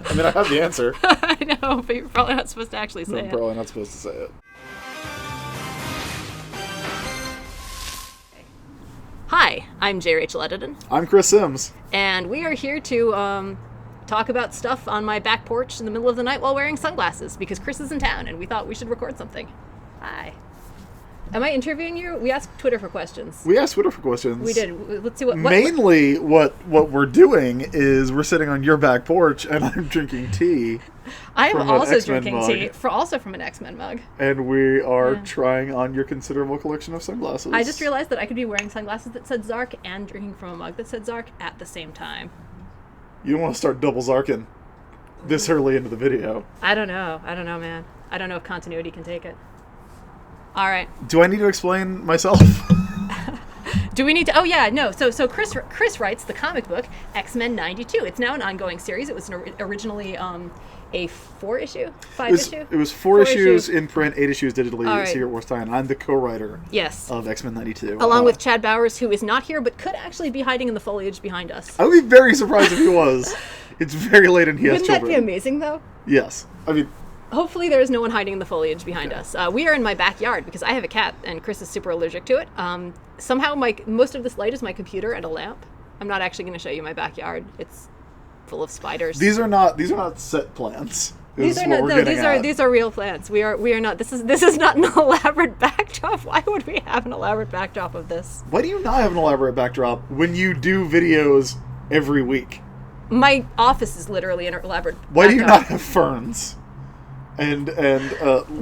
I mean, I have the answer. I know, but you're probably not supposed to actually say it. I'm probably not supposed to say it. Hi, I'm J. Rachel Edidin, I'm Chris Sims. and we are here to talk about stuff on my back porch in the middle of the night while wearing sunglasses, because Chris is in town, and we thought we should record something. Hi. Am I interviewing you? We asked Twitter for questions. We asked Twitter for questions. We did. Let's see what... Mainly, what we're doing is we're sitting on your back porch, and I'm drinking tea. I am from an also X-Men drinking mug. tea, also from an X-Men mug. And we are trying on your considerable collection of sunglasses. I just realized that I could be wearing sunglasses that said Zark and drinking from a mug that said Zark at the same time. You don't want to start double Zarking this early into the video. I don't know, man. I don't know if continuity can take it. All right. Do I need to explain myself? Do we need to? Oh yeah, no. So Chris writes the comic book X-Men '92. It's now an ongoing series. It was originally a 5-issue. It was four issues in print, 8 issues digitally. All right. Secret Wars tie, and I'm the co-writer. Yes. Of X-Men '92, along with Chad Bowers, who is not here but could actually be hiding in the foliage behind us. I would be very surprised if he was. It's very late and he has Wouldn't children. that be amazing, though? Yes. I mean, hopefully there is no one hiding in the foliage behind us. We are in my backyard because I have a cat and Chris is super allergic to it. Somehow most of this light is my computer and a lamp. I'm not actually going to show you my backyard. It's full of spiders. these are not set plants. These are real plants. We are not. This is not an elaborate backdrop. Why would we have an elaborate backdrop of this? Why do you not have an elaborate backdrop when you do videos every week? My office is literally an elaborate backdrop. Why do you not have ferns? And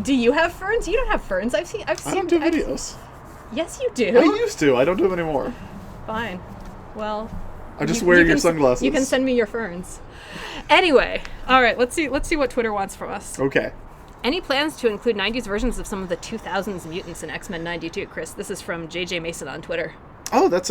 do you have ferns? You don't have ferns. I've seen. I don't do videos. Yes, you do. I used to. I don't do them anymore. Fine. Well, I just wear your sunglasses. You can send me your ferns. Anyway, all right. Let's see what Twitter wants from us. Okay. Any plans to include 90s versions of some of the 2000s mutants in X-Men '92, Chris? This is from JJ Mason on Twitter. Oh, that's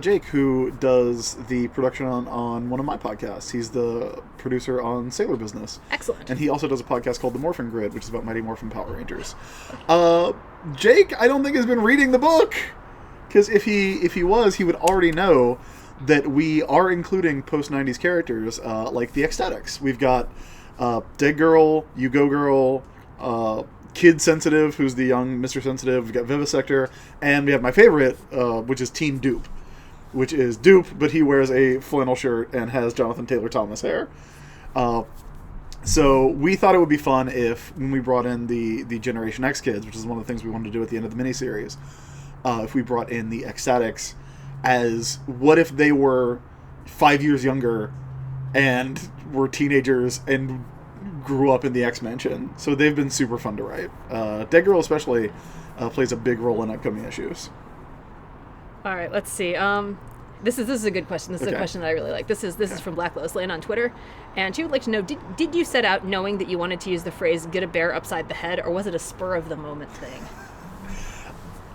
Jake, who does the production on one of my podcasts. He's the producer on Sailor Business. Excellent. And he also does a podcast called The Morphin Grid, which is about Mighty Morphin Power Rangers. Jake, I don't think has been reading the book, because if he was, he would already know that we are including post-90s characters like the Ecstatics. We've got Dead Girl, You Go Girl, Kid Sensitive, who's the young Mr. Sensitive. We've got Vivisector, and we have my favorite, which is Teen Dupe, which is Dupe, but he wears a flannel shirt and has Jonathan Taylor Thomas hair. So we thought it would be fun if, when we brought in the Generation X kids, which is one of the things we wanted to do at the end of the miniseries, if we brought in the Ecstatics as, what if they were 5 years younger and were teenagers and grew up in the X-Mansion. So they've been super fun to write. Dead Girl especially plays a big role in upcoming issues. All right, let's see. This is a good question. This is a question that I really like. This is from Black Lois Lane on Twitter, and she would like to know: Did you set out knowing that you wanted to use the phrase "get a bear upside the head," or was it a spur of the moment thing?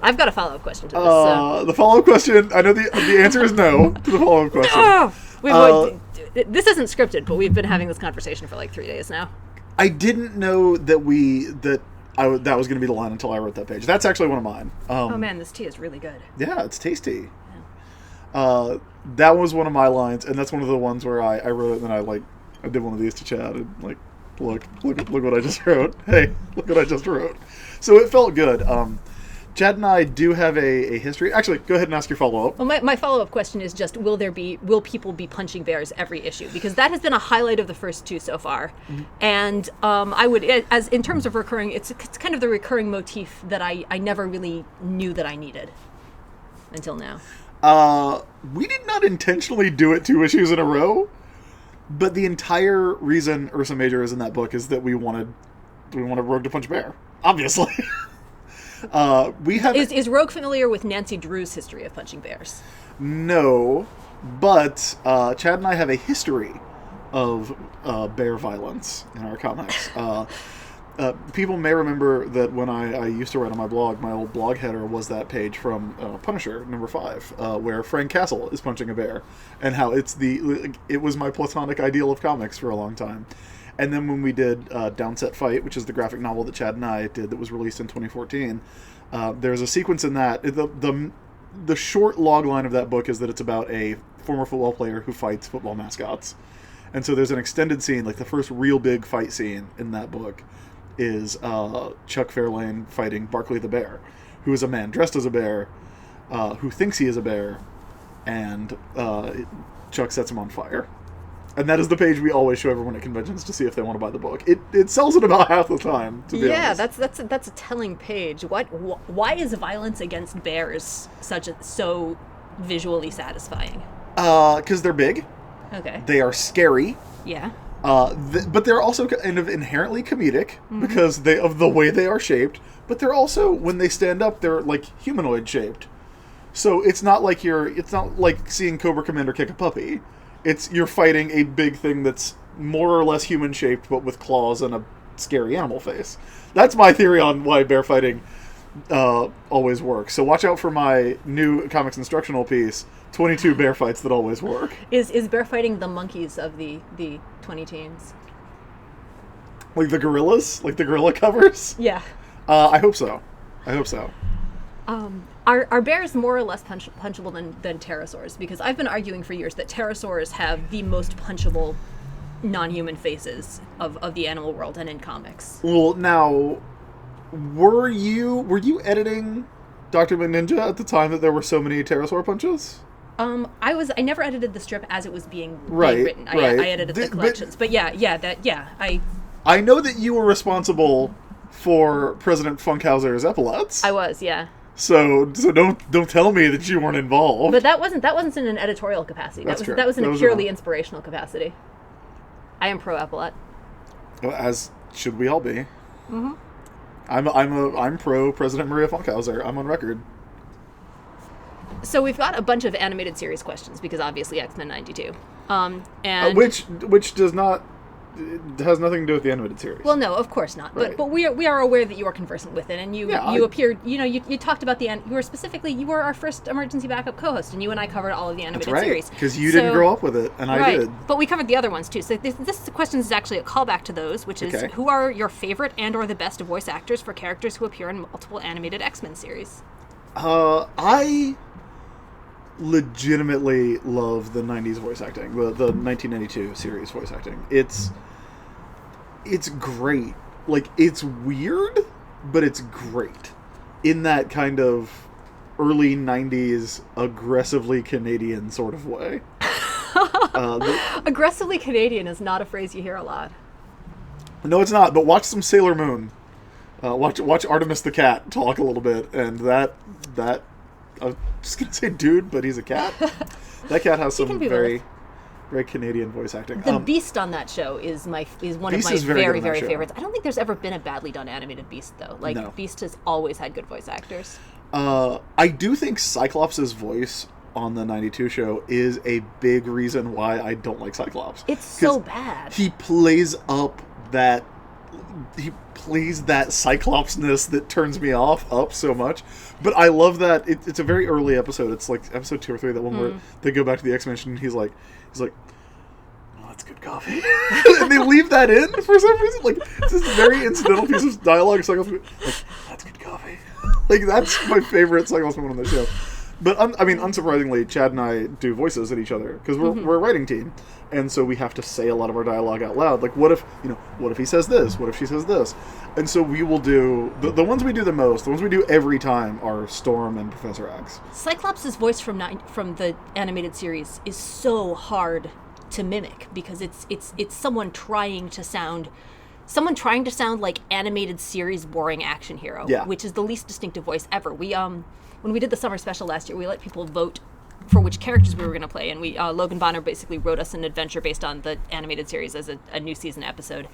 I've got a follow-up question to this. The follow-up question, I know the answer is no to the follow-up question. This isn't scripted, but we've been having this conversation for like 3 days now. I didn't know that that was going to be the line until I wrote that page. That's actually one of mine. Oh man, this tea is really good. Yeah, it's tasty. Yeah. That was one of my lines, and that's one of the ones where I wrote it, and I did one of these to Chad, and look what I just wrote. Hey, look what I just wrote. So it felt good. Chad and I do have a history. Actually, go ahead and ask your follow-up. Well, my follow-up question is just, will people be punching bears every issue? Because that has been a highlight of the first two so far. Mm-hmm. And I would, as in terms of recurring, it's kind of the recurring motif that I never really knew that I needed until now. We did not intentionally do it 2 issues in a row, but the entire reason Ursa Major is in that book is that we wanted Rogue to punch a bear, obviously. Is Rogue familiar with Nancy Drew's history of punching bears? No, but Chad and I have a history of bear violence in our comics. People may remember that when I used to write on my blog, my old blog header was that page from Punisher #5, where Frank Castle is punching a bear, and how it was my platonic ideal of comics for a long time. And then when we did Downset Fight, which is the graphic novel that Chad and I did that was released in 2014, there's a sequence in that. The short log line of that book is that it's about a former football player who fights football mascots. And so there's an extended scene, like the first real big fight scene in that book is Chuck Fairlane fighting Barkley the bear, who is a man dressed as a bear, who thinks he is a bear, and Chuck sets him on fire. And that is the page we always show everyone at conventions to see if they want to buy the book. It sells it about half the time, to be honest. Yeah, that's a telling page. Why is violence against bears so visually satisfying? Because they're big. Okay. They are scary. Yeah. But they're also kind of inherently comedic because of the way they are shaped. But they're also, when they stand up, they're like humanoid shaped. So it's not like seeing Cobra Commander kick a puppy. You're fighting a big thing that's more or less human shaped, but with claws and a scary animal face. That's my theory on why bear fighting always works. So watch out for my new comics instructional piece, 22 bear fights that always work. Is bear fighting the monkeys of the 20 teens? Like the gorillas? Like the gorilla covers? Yeah. I hope so. Are bears more or less punchable than pterosaurs? Because I've been arguing for years that pterosaurs have the most punchable non-human faces of the animal world and in comics. Well, now, were you editing Dr. McNinja at the time that there were so many pterosaur punches? I never edited the strip as it was being Right. written. I edited the collections. But I know that you were responsible for President Funkhauser's epaulets. I was, yeah. So don't tell me that you weren't involved. But that wasn't in an editorial capacity. That's true. That was in a purely inspirational capacity. I am pro epaulet. As should we all be. Mm-hmm. I'm pro President Maria Funkhauser. I'm on record. So we've got a bunch of animated series questions because obviously X-Men 92. And which does not. It has nothing to do with the animated series. Well, no, of course not. Right. But we are aware that you are conversant with it, and you appeared. You talked about you were our first emergency backup co-host, and you and I covered all of the animated series. Because you didn't grow up with it, and I did. But we covered the other ones too. So this question is actually a callback to those, which is who are your favorite and/or the best voice actors for characters who appear in multiple animated X-Men series? I legitimately love the 90s voice acting, the 1992 series voice acting. It's great. Like, it's weird, but it's great in that kind of early 90s aggressively Canadian sort of way. Aggressively Canadian is not a phrase you hear a lot. No, it's not, but watch some Sailor Moon. Watch Artemis the Cat talk a little bit, and that I was just going to say dude, but he's a cat. That cat has some very Canadian voice acting. The Beast on that show is one of my very, very favorites. I don't think there's ever been a badly done animated Beast, though. No. Beast has always had good voice actors. I do think Cyclops' voice on the 92 show is a big reason why I don't like Cyclops. It's so bad. He plays that Cyclopsness that turns me up so much. But I love that it's a very early episode. It's like episode 2 or 3, that one where they go back to the X-Men and he's like, oh, that's good coffee. And they leave that in for some reason. Like, it's this very incidental piece of dialogue. Cyclops, like, that's good coffee. Like, that's my favorite Cyclops moment on the show. But, unsurprisingly, Chad and I do voices at each other, because we're a writing team. And so we have to say a lot of our dialogue out loud. Like, what if he says this? What if she says this? And so we will do, the ones we do the most, the ones we do every time are Storm and Professor X. Cyclops' voice from the animated series is so hard to mimic, because it's someone trying to sound like animated series boring action hero, which is the least distinctive voice ever. We when we did the summer special last year, we let people vote for which characters we were going to play, and we Logan Bonner basically wrote us an adventure based on the animated series as a new season episode.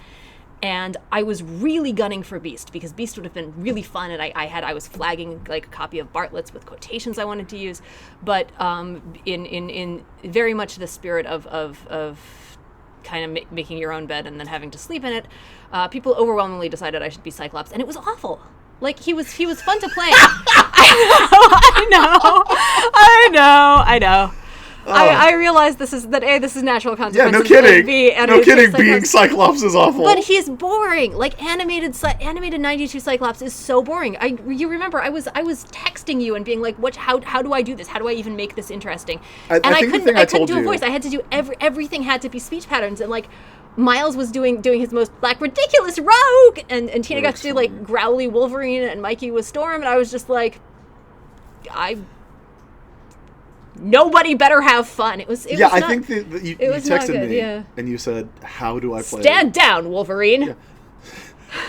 And I was really gunning for Beast, because Beast would have been really fun, and I was flagging like a copy of Bartlett's with quotations I wanted to use, but in very much the spirit of kind of making your own bed and then having to sleep in it, people overwhelmingly decided I should be Cyclops, and it was awful. Like, he was fun to play. I know. I realize this is natural Yeah, consequences. no kidding. And B, No kidding. Being Cyclops is awful. But he's boring. Like animated 92 Cyclops is so boring. You remember I was texting you and being like, how do I do this? How do I even make this interesting? And I couldn't do a voice. I had to do everything had to be speech patterns, and like Miles was doing his most like ridiculous Rogue, and Tina got to do like growly Wolverine, and Mikey was Storm, and I was just like, nobody better have fun. It was I not, think that you texted me and you said, how do I play? Stand down, Wolverine.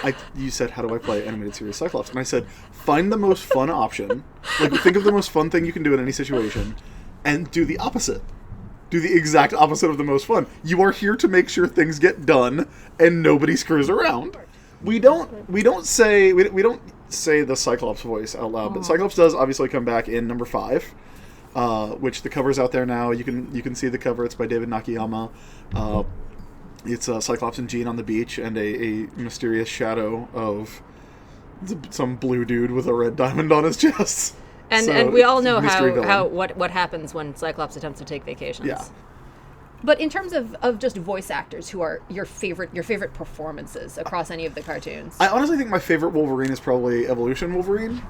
Yeah. You said, how do I play animated series Cyclops? And I said, find the most fun option. Like, think of the most fun thing you can do in any situation, and do the opposite. Do the exact opposite of the most fun. You are here to make sure things get done and nobody screws around. We don't say the Cyclops voice out loud, but Cyclops does obviously come back in number 5, which the cover's out there now. You can see the cover. It's by David Nakayama. It's Cyclops and Jean on the beach, and a mysterious shadow of some blue dude with a red diamond on his chest. And we all know what happens when Cyclops attempts to take vacations. Yeah. But in terms of just voice actors, who are your favorite performances across any of the cartoons? I honestly think my favorite Wolverine is probably Evolution Wolverine.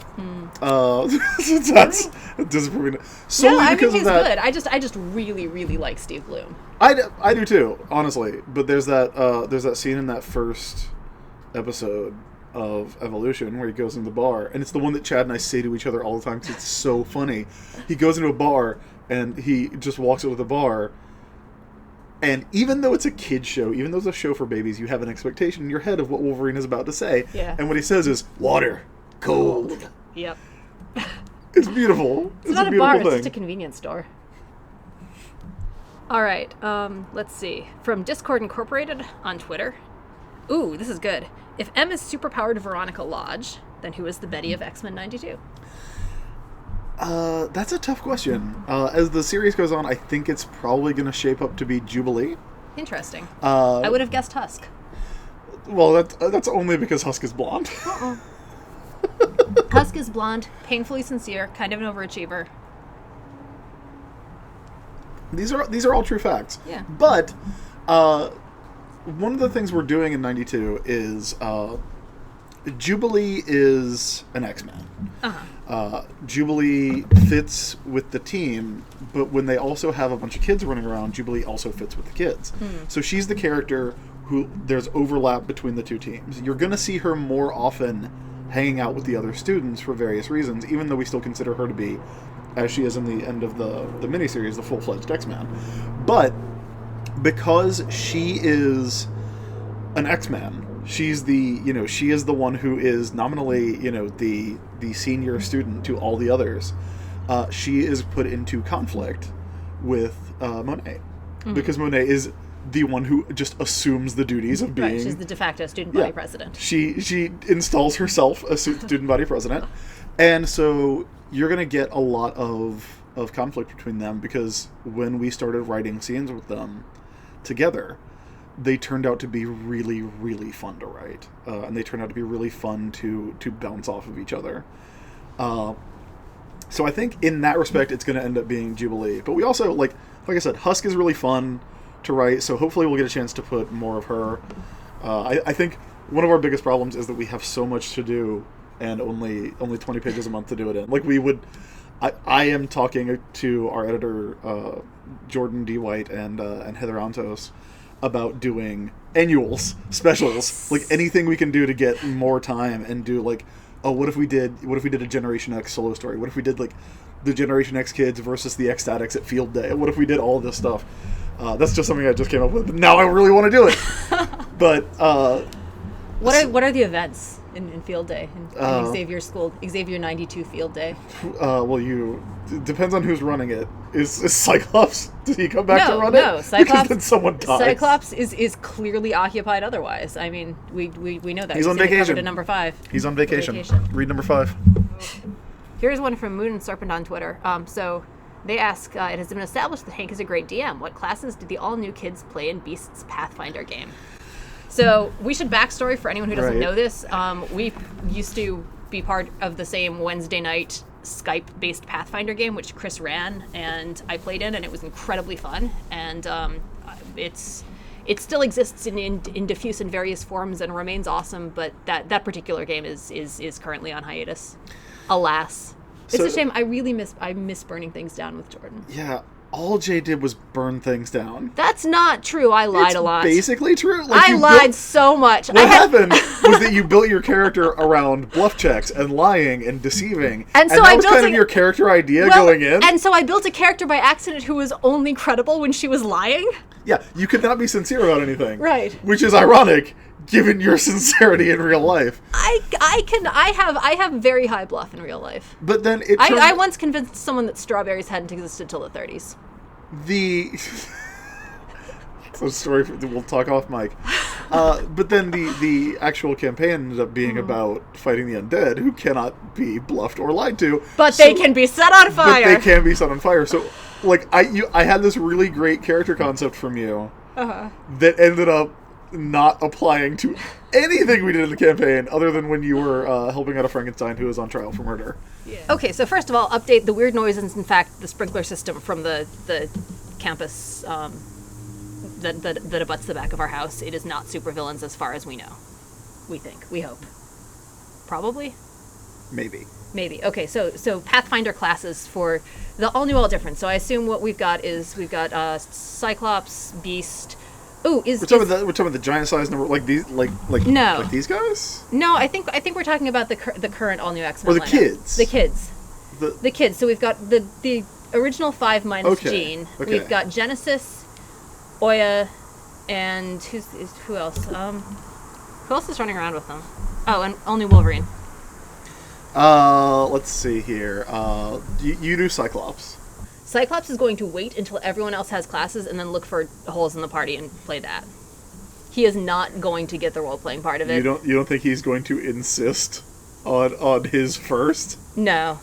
That's disapproving. I mean, he's good. I just really, really like Steve Bloom. I do too, honestly. But there's that scene in that first episode of Evolution where he goes into the bar, and it's the one that Chad and I say to each other all the time because it's so funny. He goes into a bar and he just walks out of the bar, and even though it's a kid's show, even though it's a show for babies, you have an expectation in your head of what Wolverine is about to say. Yeah. And what he says is, water, cold. Yep. It's beautiful. It's not a bar, it's just a convenience store. All right, let's see. From Discord Incorporated on Twitter. Ooh, this is good. If M is superpowered Veronica Lodge, then who is the Betty of X-Men 92? That's a tough question. As the series goes on, I think it's probably going to shape up to be Jubilee. Interesting. I would have guessed Husk. Well, that's only because Husk is blonde. Husk is blonde, painfully sincere, kind of an overachiever. These are all true facts. Yeah. But one of the things we're doing in 92 is Jubilee is an X-Man. Jubilee fits with the team, but when they also have a bunch of kids running around, Jubilee also fits with the kids. So she's the character who there's overlap between the two teams. You're going to see her more often hanging out with the other students for various reasons, even though we still consider her to be, as she is in the end of the miniseries, the full-fledged X-Man. But because she is an X-Man, she is the one who is nominally, the senior student to all the others. She is put into conflict with Monet, because Monet is the one who just assumes the duties of being. Right, she's the de facto student body president. She installs herself as student body president, and so you're going to get a lot of conflict between them, because when we started writing scenes with them together, they turned out to be really, really fun to write, and they turned out to be really fun to bounce off of each other. So I think in that respect, it's going to end up being Jubilee. But we also, like I said, Husk is really fun to write, so hopefully we'll get a chance to put more of her. I think one of our biggest problems is that we have so much to do and only 20 pages a month to do it in. Like, we would... I am talking to our editor, Jordan D. White, and Heather Antos about doing annuals, specials, like anything we can do to get more time and do, like, what if we did a Generation X solo story? What if we did, like, the Generation X kids versus the Ecstatics at Field Day? What if we did all this stuff? That's just something I just came up with, but now I really want to do it. But what are the events in Field Day in Xavier's school? Xavier 92 Field Day. It depends on who's running it. Is Cyclops? Did he come back to run it? No, Cyclops. Because then someone dies. Cyclops is clearly occupied otherwise. I mean, we know that. He's on vacation. To number 5. He's on vacation. Read number 5. Here's one from Moon and Serpent on Twitter. So they ask, it has been established that Hank is a great DM. What classes did the all-new kids play in Beast's Pathfinder game? So we should backstory for anyone who doesn't know this. We used to be part of the same Wednesday night Skype-based Pathfinder game, which Chris ran and I played in, and it was incredibly fun. And it still exists in diffuse and various forms and remains awesome. But that particular game is currently on hiatus, alas. It's a shame. I miss burning things down with Jordan. Yeah. All Jay did was burn things down. That's not true. I lied a lot. Basically true. I lied so much. What happened was that you built your character around bluff checks and lying and deceiving. And so that I was built kind of your character idea going in. And so I built a character by accident who was only credible when she was lying. Yeah, you could not be sincere about anything. Right. Which is ironic, given your sincerity in real life. I have very high bluff in real life. But then I once convinced someone that strawberries hadn't existed till the 30s. It's a story we'll talk off mic. But then the actual campaign ended up being about fighting the undead, who cannot be bluffed or lied to. But they can be set on fire. But they can be set on fire. So, like, I had this really great character concept from you that ended up not applying to anything we did in the campaign, other than when you were helping out a Frankenstein who was on trial for murder. Yeah. Okay, so first of all, update: the weird noise is in fact the sprinkler system from the campus that abuts the back of our house. It is not supervillains as far as we know. We think. We hope. Probably? Maybe. Okay, so Pathfinder classes for the all new, all different. So I assume what we've got Cyclops, Beast. Ooh, we're talking about the giant size number, like these, like no, like these guys. No, I think we're talking about the current all new X-Men. Or the lineup. kids. The kids. So we've got the original 5 minus Jean. Okay. We've got Genesis, Oya, and who else? Who else is running around with them? Oh, and all new Wolverine. Let's see here. You do Cyclops. Cyclops is going to wait until everyone else has classes and then look for holes in the party and play that. He is not going to get the role-playing part of it. You don't think he's going to insist on his first? No.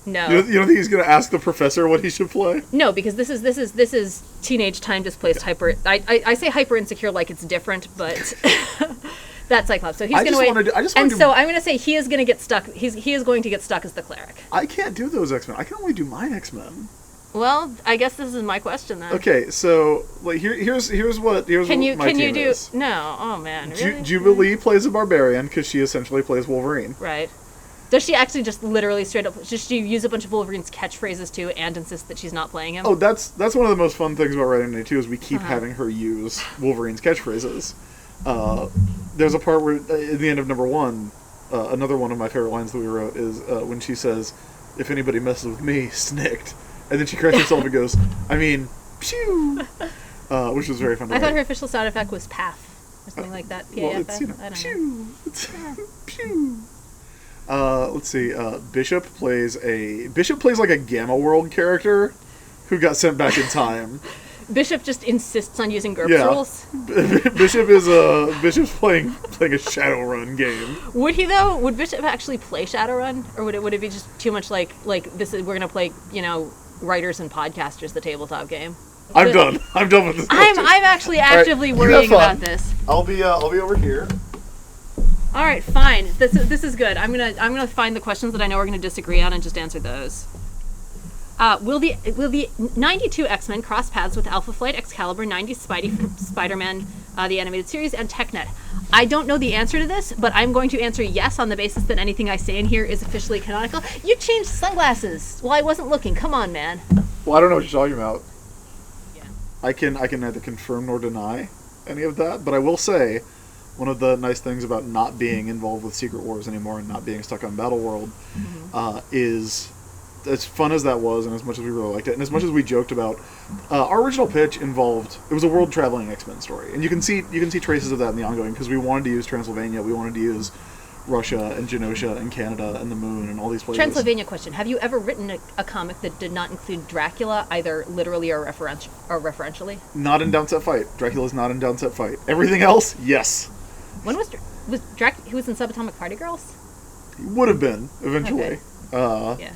You don't think he's going to ask the professor what he should play? No, because this is teenage time displaced hyper. I say hyper insecure like it's different, but that's Cyclops. So he's going to wait. So I'm going to say he is going to get stuck. He is going to get stuck as the cleric. I can't do those X-Men. I can only do my X-Men. Well, I guess this is my question then. Okay, so like here's what my team is. No, oh man, really? Jubilee plays a barbarian because she essentially plays Wolverine. Right. Does she actually just literally straight up? Does she use a bunch of Wolverine's catchphrase too and insist that she's not playing him? Oh, that's one of the most fun things about writing it too is we keep having her use Wolverine's catchphrases. There's a part where at the end of number 1, another one of my favorite lines that we wrote is when she says, "If anybody messes with me, snicked." And then she corrects herself and goes, I mean, pew! Which was very fun to write. I thought her official sound effect was path, or something like that. P-A-F-F? Well, I don't pew! know. Pew! Let's see, Bishop plays like a Gamma World character who got sent back in time. Bishop just insists on using GURPS rules. Bishop's playing a Shadowrun game. Would he though? Would Bishop actually play Shadowrun, or would it be just too much like this? We're gonna play writers and podcasters the tabletop game. I'm done with this. I'm actually actively worrying about this. I'll be over here. All right, fine. This is good. I'm gonna find the questions that I know we're gonna disagree on and just answer those. Will the 92 X-Men cross paths with Alpha Flight, Excalibur, 90s Spidey from Spider-Man, the animated series, and TechNet? I don't know the answer to this, but I'm going to answer yes on the basis that anything I say in here is officially canonical. You changed sunglasses! Well, I wasn't looking. Come on, man. Well, I don't know what you're talking about. Yeah. I can neither confirm nor deny any of that, but I will say one of the nice things about not being involved with Secret Wars anymore and not being stuck on Battle World is, as fun as that was, and as much as we really liked it, and as much as we joked about, our original pitch involved, it was a world traveling X-Men story, and you can see traces of that in the ongoing, because we wanted to use Transylvania, we wanted to use Russia and Genosha and Canada and the Moon and all these places. Transylvania question: have you ever written a comic that did not include Dracula, either literally or referentially? Not in Downset Fight. Dracula's not in Downset Fight. Everything else, yes. When was Dracula? He was in Subatomic Party Girls. He would have been eventually. Okay.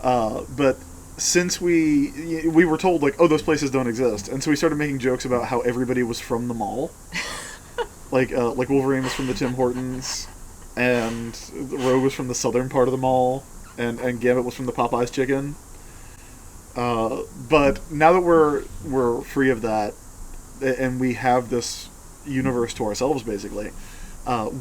But since we were told, like, oh, those places don't exist, and so we started making jokes about how everybody was from the mall. like Wolverine was from the Tim Hortons, and Rogue was from the southern part of the mall. and Gambit was from the Popeyes chicken. But now that we're free of that, and we have this universe to ourselves, basically,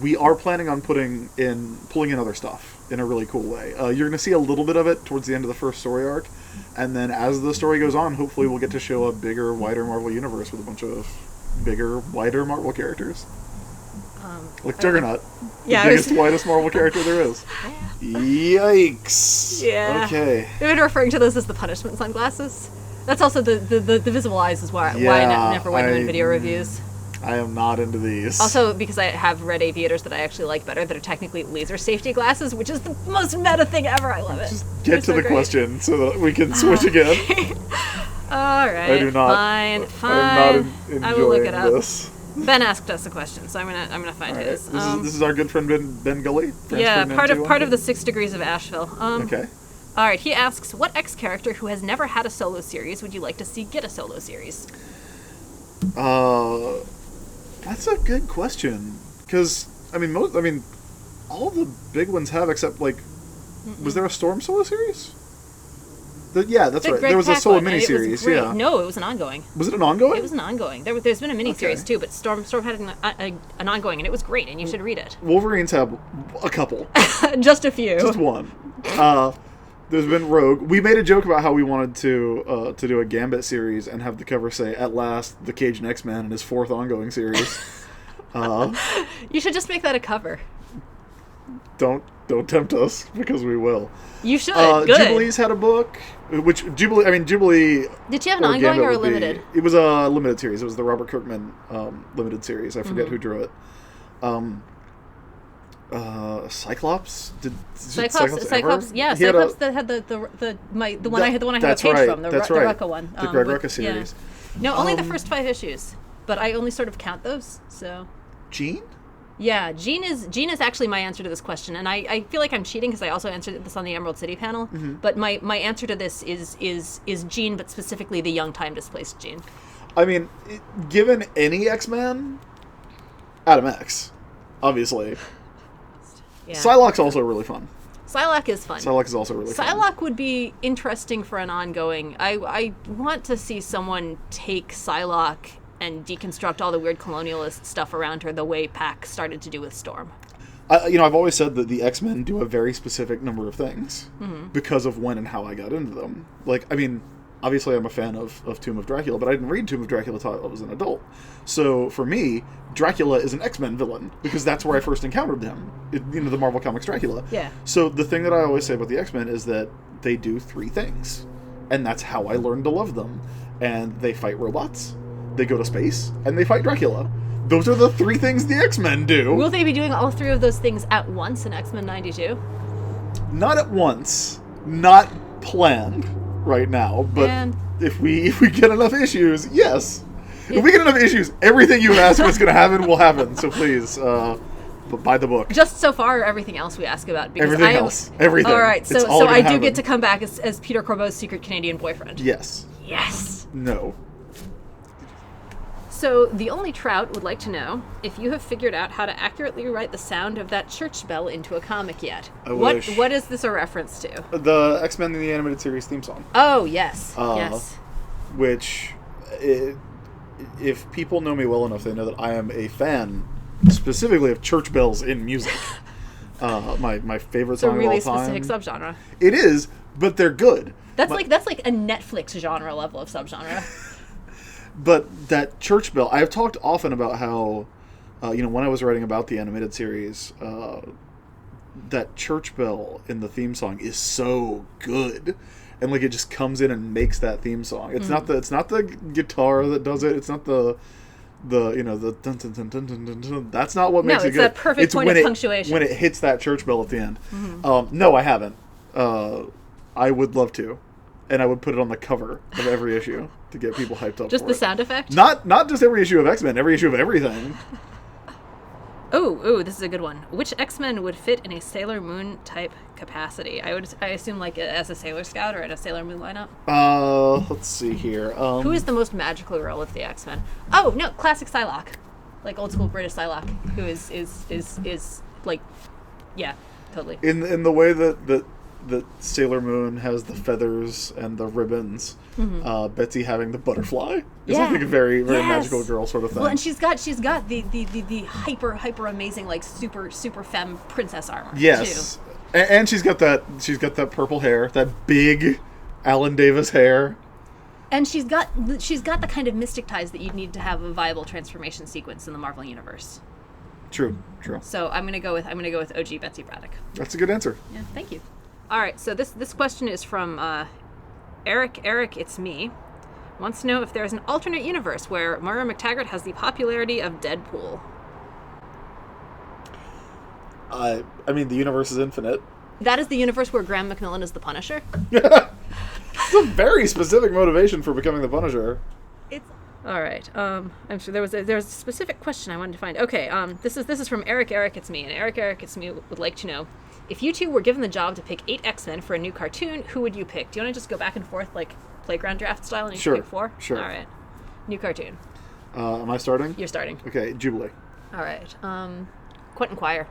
we are planning on pulling in other stuff in a really cool way. You're going to see a little bit of it towards the end of the first story arc, and then as the story goes on, hopefully we'll get to show a bigger, wider Marvel universe with a bunch of bigger, wider Marvel characters. Like Juggernaut. Yeah, the biggest, widest Marvel character there is. Yeah. Yikes. Yeah. Okay. They've been referring to those as the punishment sunglasses. That's also the visible eyes is why I never wear them in video reviews. I am not into these. Also, because I have red aviators that I actually like better that are technically laser safety glasses, which is the most meta thing ever. I love it. Just get to the great. question so that we can switch again. All right. I do not. Fine. I'm not I will look it up. this. Ben asked us a question, so I'm gonna find his. This is our good friend Ben Gully. Yeah, part of the 6 Degrees of Asheville. Okay. All right. He asks, what X character who has never had a solo series would you like to see get a solo series? That's a good question. Because all the big ones have, except like, was there a Storm solo series? Yeah, that's right. Greg There was a Pak solo one, and it was miniseries. great. Yeah. No, it was an ongoing. Was it an ongoing? It was an ongoing. There's been a miniseries Okay. too, but Storm had an ongoing, and it was great, and you should read it. Wolverines have a couple. Just a few. Just one. There's been Rogue. We made a joke about how we wanted to do a Gambit series and have the cover say, "At last, the Cajun X-Man" in his 4th ongoing series. You should just make that a cover. Don't tempt us, because we will. You should. Good. Jubilee's had a book, which Jubilee. Did she have an or ongoing Gambit or a would be- limited? It was a limited series. It was the Robert Kirkman limited series. I forget who drew it. Cyclops? Cyclops. Yeah, He had Cyclops that had the one I have a that's page right, from the that's right. Rucka one. The Greg Rucka series. Yeah. No, only the first 5 issues, but I only sort of count those. So. Jean? Yeah, Jean is actually my answer to this question, and I feel like I'm cheating because I also answered this on the Emerald City panel. But my answer to this is Jean, but specifically the young time displaced Jean. I mean, given any X-Man, Adam X, obviously. Yeah. Psylocke's also really fun. Psylocke is fun. Psylocke is also really fun. Psylocke would be interesting for an ongoing. I want to see someone take Psylocke and deconstruct all the weird colonialist stuff around her the way Pac started to do with Storm. I've always said that the X-Men do a very specific number of things because of when and how I got into them. Like, I mean, obviously I'm a fan of Tomb of Dracula, but I didn't read Tomb of Dracula until I was an adult. So for me, Dracula is an X-Men villain because that's where I first encountered him. The Marvel Comics Dracula. Yeah. So the thing that I always say about the X-Men is that they do 3 things. And that's how I learned to love them. And they fight robots, they go to space, and they fight Dracula. Those are the 3 things the X-Men do. Will they be doing all 3 of those things at once in X-Men 92? Not at once. Not planned right now. But if we get enough issues, yes. If we get enough issues, everything you ask what's going to happen will happen. So please, buy the book. Just so far, everything else we ask about. Because Everything. All right, It's so all I gonna do get happen. to come back as Peter Corbeau's secret Canadian boyfriend. Yes. Yes. No. So, the Only Trout would like to know if you have figured out how to accurately write the sound of that church bell into a comic yet. I wish. What is this a reference to? The X-Men in the Animated Series theme song. Oh, yes. Yes. Which, if people know me well enough, they know that I am a fan, specifically of church bells in music. My favorite It's a song really of all time. specific subgenre. It is, but they're good. That's like a Netflix genre level of subgenre. But that church bell, I've talked often about how, when I was writing about the animated series, that church bell in the theme song is so good, and like it just comes in and makes that theme song. It's not the guitar that does it. It's not the dun dun dun dun dun dun dun. That's not what makes it good. No, it's that perfect point of punctuation when it hits that church bell at the end. No, I haven't. I would love to. And I would put it on the cover of every issue to get people hyped up. Just for the it. sound effect? Not just every issue of X-Men, every issue of everything. Oh, this is a good one. Which X-Men would fit in a Sailor Moon type capacity? I assume like as a Sailor Scout or in a Sailor Moon lineup. Let's see here. Who is the most magical girl of the X-Men? Oh no, classic Psylocke, like old school British Psylocke, who is like, yeah, totally. In the way that that Sailor Moon has the feathers and the ribbons. Betsy having the butterfly. It's I think a very magical girl sort of thing. Well, and she's got the hyper amazing like super femme princess armor. Yes, too. And she's got that purple hair, that big Alan Davis hair. And she's got the kind of mystic ties that you'd need to have a viable transformation sequence in the Marvel universe. True. So I'm gonna go with OG Betsy Braddock. That's a good answer. Yeah, thank you. All right, so this question is from Eric. It's me. Wants to know if there's an alternate universe where Moira McTaggart has the popularity of Deadpool. I mean, the universe is infinite. That is the universe where Graham McMillan is the Punisher. It's a very specific motivation for becoming the Punisher. It's all right. I'm sure there was a specific question I wanted to find. Okay. This is from Eric. It's me, and Eric. It's me would like to know if you two were given the job to pick 8 X-Men for a new cartoon, who would you pick? Do you want to just go back and forth like playground draft style and you pick 4? Sure. All right. New cartoon. Am I starting? You're starting. Okay, Jubilee. All right. Quentin Quire.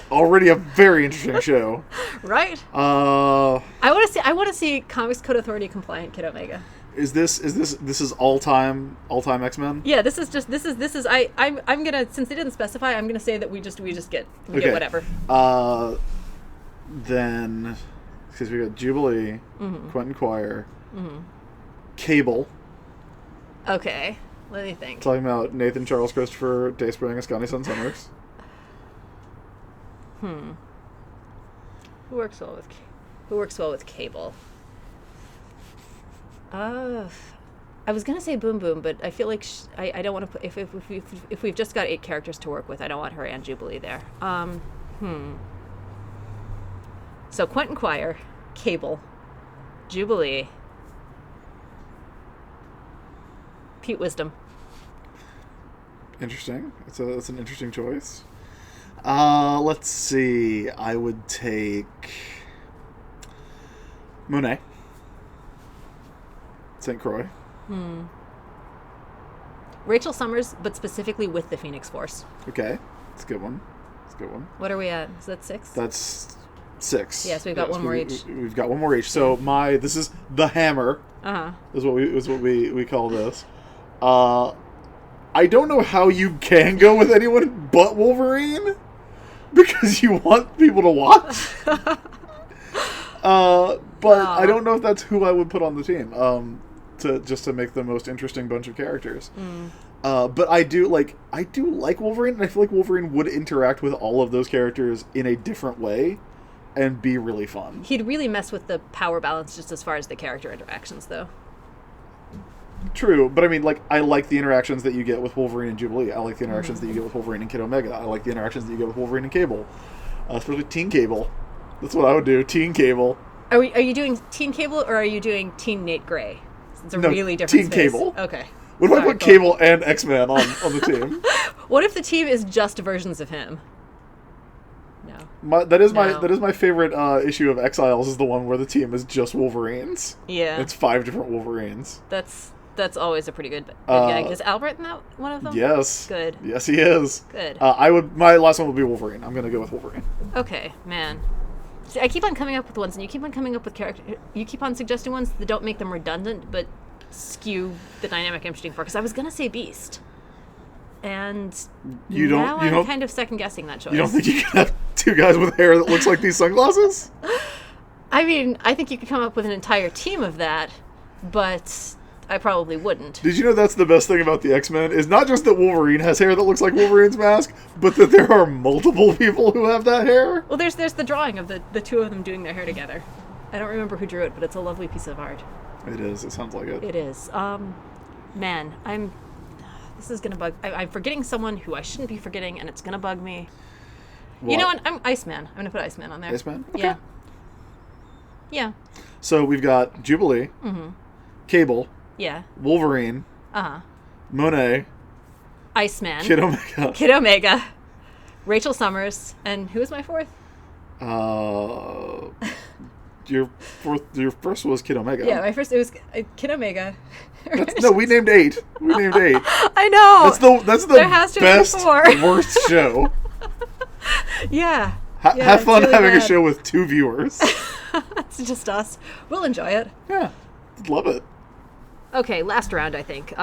Already a very interesting show. Right? I want to see Comics Code Authority compliant Kid Omega. Is this all time X-Men? Yeah, this is I'm gonna, since they didn't specify, I'm gonna say that we just get whatever. Then because we got Jubilee, Quentin Quire, Cable. Okay, let me think. Talking about Nathan Charles Christopher, Dayspring, Ascani Sun Summers. Who works well with Cable? I was gonna say Boom Boom, but I feel like I don't want to put if we've just got 8 characters to work with, I don't want her and Jubilee there. So Quentin Quire, Cable, Jubilee, Pete Wisdom. Interesting. That's an interesting choice. Let's see. I would take Monet. St. Croix. Rachel Summers, but specifically with the Phoenix Force. Okay. That's a good one. What are we at? Is that 6? That's 6. Yes, we've got one more each. We've got one more each. So this is the Hammer. Is what we call this. I don't know how you can go with anyone but Wolverine because you want people to watch. But I don't know if that's who I would put on the team. To make the most interesting bunch of characters. But I do like Wolverine, and I feel like Wolverine would interact with all of those characters in a different way and be really fun. He'd really mess with the power balance just as far as the character interactions, though. True, but I mean, like, I like the interactions that you get with Wolverine and Jubilee. I like the interactions that you get with Wolverine and Kid Omega. I like the interactions that you get with Wolverine and Cable. Especially Teen Cable. That's what I would do, Teen Cable. Are you doing Teen Cable, or are you doing Teen Nate Gray? It's a really different Teen space. Cable. Okay. What if I put Cable and X-Men on the team? What if the team is just versions of him? No. That is my favorite issue of Exiles, is the one where the team is just Wolverines. Yeah. It's 5 different Wolverines. That's always a pretty good gag. Is Albert in that one of them? Yes. Good. Yes, he is. Good. My last one would be Wolverine. I'm gonna go with Wolverine. Okay, man. See, I keep on coming up with ones, and you keep on coming up with you keep on suggesting ones that don't make them redundant, but skew the dynamic I'm shooting for. Because I was gonna say Beast, and I'm kind of second guessing that choice. You don't think you can have 2 guys with hair that looks like these sunglasses? I mean, I think you could come up with an entire team of that, but I probably wouldn't. Did you know that's the best thing about the X-Men? Is not just that Wolverine has hair that looks like Wolverine's mask, but that there are multiple people who have that hair? Well, there's the drawing of the 2 of them doing their hair together. I don't remember who drew it, but it's a lovely piece of art. It is. It sounds like it. It is. Man, this is gonna bug. I'm forgetting someone who I shouldn't be forgetting, and it's gonna bug me. What? You know what? I'm Iceman. I'm gonna put Iceman on there. Iceman? Okay. Yeah. Yeah. So we've got Jubilee, Cable, yeah, Wolverine, Monet, Iceman, Kid Omega, Rachel Summers, and who is my 4th? Your first was Kid Omega. Yeah, my first, it was Kid Omega. No, we named 8. I know. That's the best, worst show. Yeah. Have fun really having a bad. show with 2 viewers. It's just us. We'll enjoy it. Yeah, love it. Okay, last round, I think.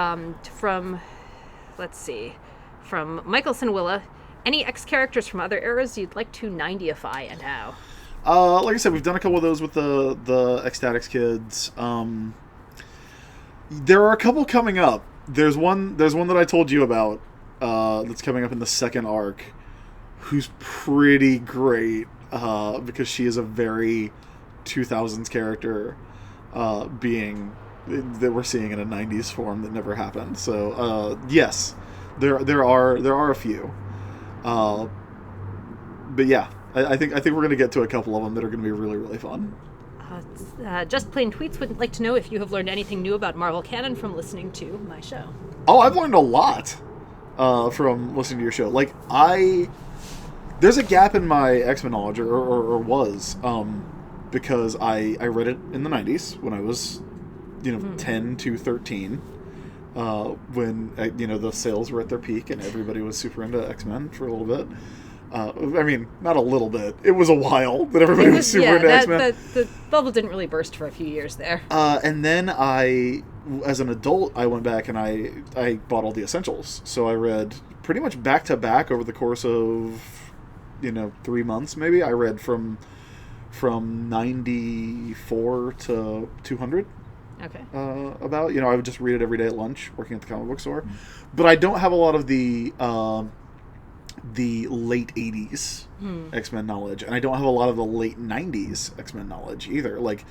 Let's see, from Michael Sinwilla. Any X characters from other eras you'd like to 90ify and how? Like I said, we've done a couple of those with the Ecstatics kids. There are a couple coming up. There's one that I told you about that's coming up in the second arc, who's pretty great because she is a very 2000s character being that we're seeing in a 90s form that never happened. So yes, there are a few. But yeah, I think we're gonna get to a couple of them that are gonna be really, really fun. Just Plain Tweets would like to know if you have learned anything new about Marvel canon from listening to my show. Oh, I've learned a lot from listening to your show. Like, there's a gap in my X-Men knowledge, or was, because I read it in the 90s when I was, 10 to 13, when, the sales were at their peak and everybody was super into X-Men for a little bit. I mean, not a little bit. It was a while that everybody was super into X-Men. The bubble didn't really burst for a few years there. And then as an adult, I went back and I bought all the essentials. So I read pretty much back to back over the course of, 3 months maybe. I read from 94 to 200. Okay. I would just read it every day at lunch, working at the comic book store. But I don't have a lot of the late 80s X-Men knowledge, and I don't have a lot of the late 90s X-Men knowledge either. Like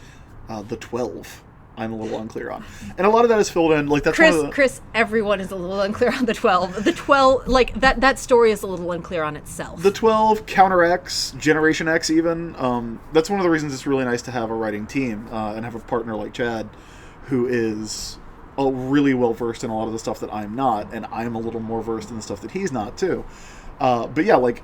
the 12, I'm a little unclear on, and a lot of that is filled in. Like that's Chris, everyone is a little unclear on the 12. The 12, like that story is a little unclear on itself. The 12, Counter X, Generation X, even. That's one of the reasons it's really nice to have a writing team and have a partner like Chad, who is really well versed in a lot of the stuff that I'm not, and I'm a little more versed in the stuff that he's not too. But yeah, like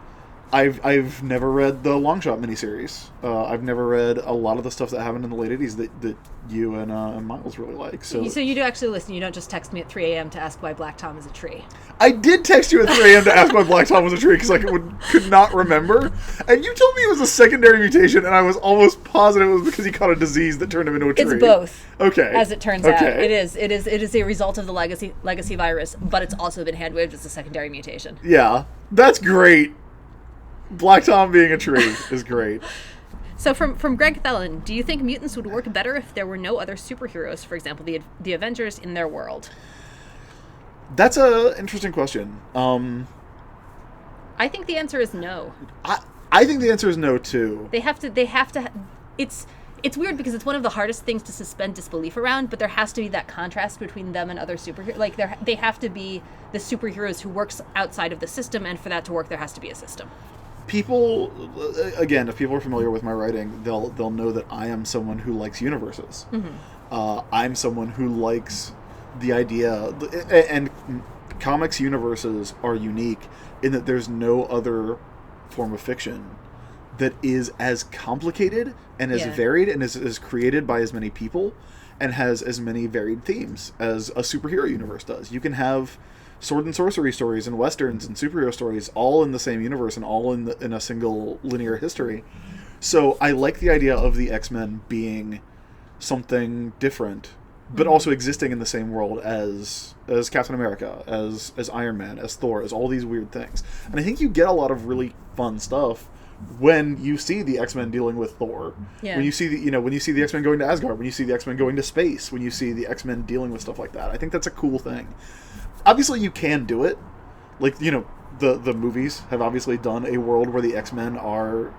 I've never read the Longshot miniseries. I've never read a lot of the stuff that happened in the late 80s that you and Miles really like. So you do actually listen. You don't just text me at 3 a.m. to ask why Black Tom is a tree. I did text you at 3 a.m. to ask why Black Tom was a tree because I could not remember. And you told me it was a secondary mutation, and I was almost positive it was because he caught a disease that turned him into a tree. It's both. Okay. As it turns out, it is a result of the legacy virus, but it's also been hand-waved as a secondary mutation. Yeah, that's great. Black Tom being a tree is great. So from Greg Thelen, do you think mutants would work better if there were no other superheroes, for example, the Avengers in their world? That's an interesting question. I think the answer is no. I think the answer is no too. They have to. It's weird because it's one of the hardest things to suspend disbelief around, but there has to be that contrast between them and other superheroes. Like they have to be the superheroes who works outside of the system, and for that to work, there has to be a system. People, again, if people are familiar with my writing, they'll know that I am someone who likes universes. Mm-hmm. I'm someone who likes the idea, and comics universes are unique in that there's no other form of fiction that is as complicated and as varied and is created by as many people and has as many varied themes as a superhero universe does. You can have sword and sorcery stories and westerns and superhero stories all in the same universe and all in a single linear history. So I like the idea of the X-Men being something different, but also existing in the same world as Captain America, as Iron Man, as Thor, as all these weird things. And I think you get a lot of really fun stuff when you see the X-Men dealing with Thor. Yeah. When you see the X-Men going to Asgard, when you see the X-Men going to space, when you see the X-Men dealing with stuff like that. I think that's a cool thing. Obviously you can do it. Like, the movies have obviously done a world where the X-Men are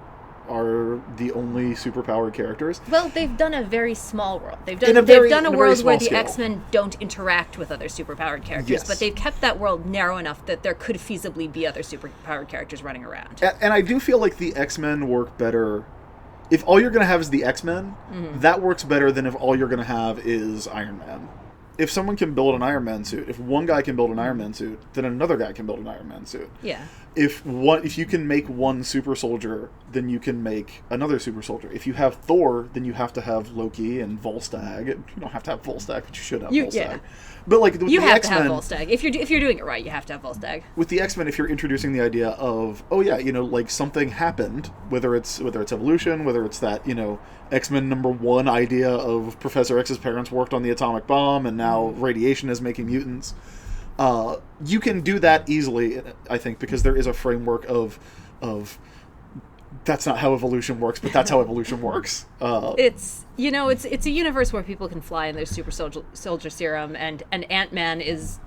the only superpowered characters. Well, they've done a very small world. They've done a world where the X-Men don't interact with other superpowered characters, but they've kept that world narrow enough that there could feasibly be other superpowered characters running around. And I do feel like the X-Men work better. If all you're going to have is the X-Men, that works better than if all you're going to have is Iron Man. if someone can build an Iron Man suit, if one guy can build an Iron Man suit, then another guy can build an Iron Man suit. Yeah. If you can make one super soldier, then you can make another super soldier. If you have Thor, then you have to have Loki and Volstagg. You don't have to have Volstagg, but you should have Volstagg. Yeah. But like with you the have X-Men, to have Volstagg. If you're doing it right, you have to have Volstagg. With the X-Men, if you're introducing the idea of, oh yeah, like something happened, whether it's evolution, whether it's that, X-Men #1 idea of Professor X's parents worked on the atomic bomb and now radiation is making mutants. You can do that easily, I think, because there is a framework of that's not how evolution works, but that's how evolution works. It's a universe where people can fly and there's super soldier serum and Ant-Man is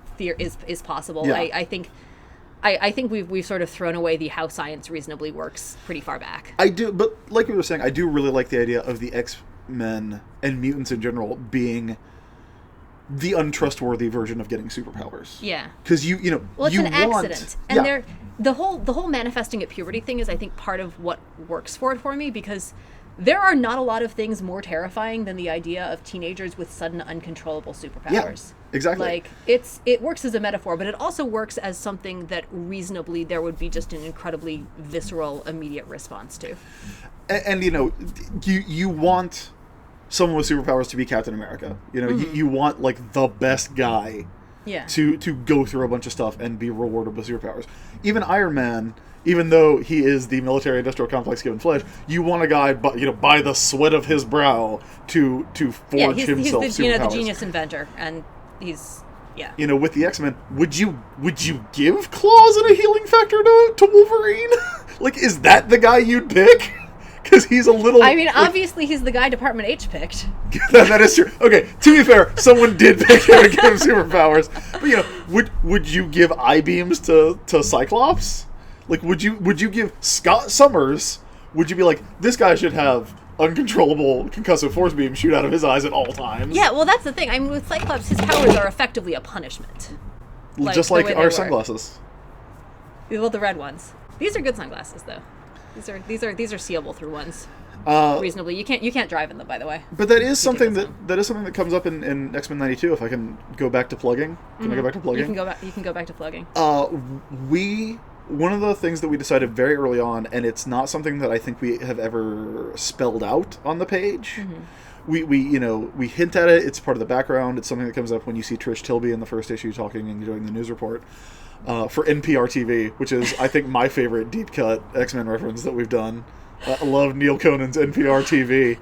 possible. Yeah. I think we've sort of thrown away the how science reasonably works pretty far back. I do, but like we were saying, I do really like the idea of the X-Men and mutants in general being the untrustworthy version of getting superpowers. Yeah. Because well, it's you an want, accident, and the whole manifesting at puberty thing is, I think, part of what works for me, because there are not a lot of things more terrifying than the idea of teenagers with sudden uncontrollable superpowers. Yeah, exactly. Like it works as a metaphor, but it also works as something that reasonably there would be just an incredibly visceral, immediate response to. And you want someone with superpowers to be Captain America. You want like the best guy. Yeah. To go through a bunch of stuff and be rewarded with superpowers. Even Iron Man, even though he is the military-industrial complex given flesh, you want a guy, by the sweat of his brow to forge himself he's superpowers. the genius inventor, and he's with the X-Men, would you give claws and a healing factor to Wolverine? Like, is that the guy you'd pick? Because he's a little... I mean, obviously he's the guy Department H picked. that is true. Okay, to be fair, someone did pick him and give him superpowers. But, would you give I-beams to Cyclops? Like, would you give Scott Summers... Would you be like, this guy should have uncontrollable concussive force beams shoot out of his eyes at all times? Yeah, well, that's the thing. I mean, with Cyclops, his powers are effectively a punishment. Just like our sunglasses. Well, the red ones. These are good sunglasses, though. These are seeable through ones. Reasonably, you can't drive in them, by the way. But that is something that comes up in X-Men '92. If I can go back to plugging, I go back to plugging? You can go back to plugging. One of the things that we decided very early on, and it's not something that I think we have ever spelled out on the page. Mm-hmm. We hint at it. It's part of the background. It's something that comes up when you see Trish Tilby in the first issue talking and doing the news report. For NPR TV, which is, I think, my favorite deep cut X-Men reference that we've done. I love Neil Conan's NPR TV.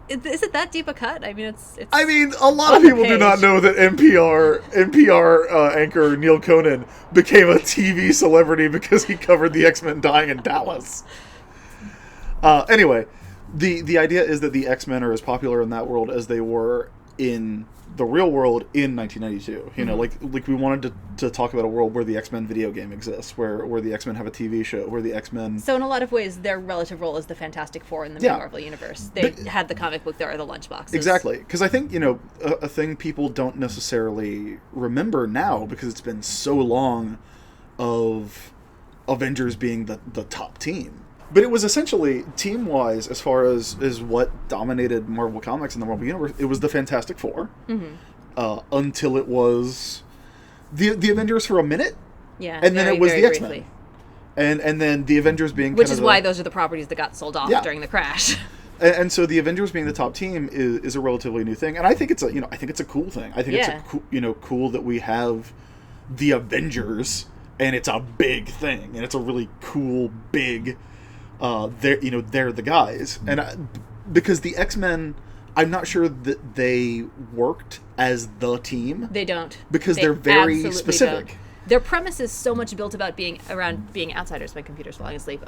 Is it that deep a cut? I mean, it's I mean, a lot of people do not know that NPR anchor Neil Conan became a TV celebrity because he covered the X-Men dying in Dallas. Anyway, the idea is that the X-Men are as popular in that world as they were in the real world in 1992. Like we wanted to talk about a world where the X-Men video game exists, where the X-Men have a TV show, where the X-Men... So in a lot of ways, their relative role is the Fantastic Four in the Marvel Universe. They had the comic book, there are the lunchboxes. Exactly. Because I think, a thing people don't necessarily remember now, because it's been so long of Avengers being the top team. But it was essentially, team-wise, as far as what dominated Marvel Comics in the Marvel Universe, it was the Fantastic Four. Mm-hmm. Until it was the Avengers for a minute. Yeah. And then it was the X-Men. And then the Avengers being Which is why those are the properties that got sold off during the crash. And so the Avengers being the top team is a relatively new thing. And I think it's a cool thing. I think it's cool that we have the Avengers, and it's a big thing. And it's a really cool, big... they're the guys, and because the X-Men, I'm not sure that they worked as the team. They don't, because they're very specific. Don't. Their premise is so much built about being outsiders. My computer's falling asleep.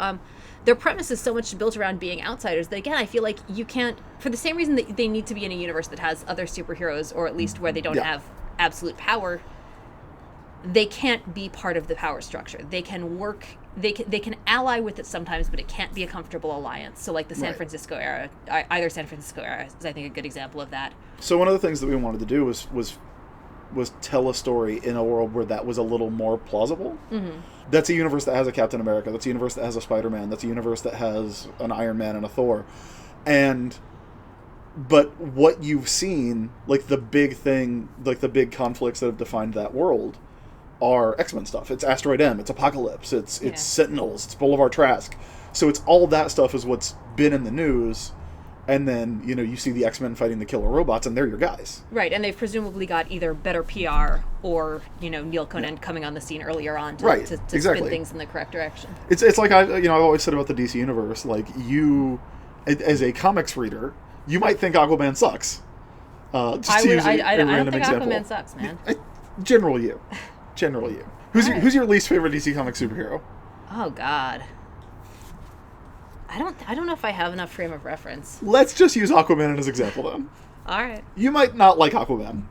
Their premise is so much built around being outsiders that, again, I feel like you can't, for the same reason that they need to be in a universe that has other superheroes, or at least where they don't have absolute power. They can't be part of the power structure. They can work. They can ally with it sometimes, but it can't be a comfortable alliance. So, like the San Francisco era, either San Francisco era is, I think, a good example of that. So one of the things that we wanted to do was tell a story in a world where that was a little more plausible. Mm-hmm. That's a universe that has a Captain America. That's a universe that has a Spider-Man. That's a universe that has an Iron Man and a Thor, and But what you've seen, like the big thing, like the big conflicts that have defined that world, are X-Men stuff. It's Asteroid M, it's Apocalypse, it's Sentinels, it's Boulevard Trask. So it's all that stuff is what's been in the news, and then, you know, you see the X-Men fighting the killer robots, and they're your guys. Right, and they've presumably got either better PR or, you know, Neil Conan coming on the scene earlier on to spin things in the correct direction. It's like I've always said about the DC universe, like, you, as a comics reader, you might think Aquaman sucks. I don't think Aquaman sucks, man. General you. Who's your least favorite DC Comics superhero? Oh God. I don't know if I have enough frame of reference. Let's just use Aquaman as an example then. All right. You might not like Aquaman.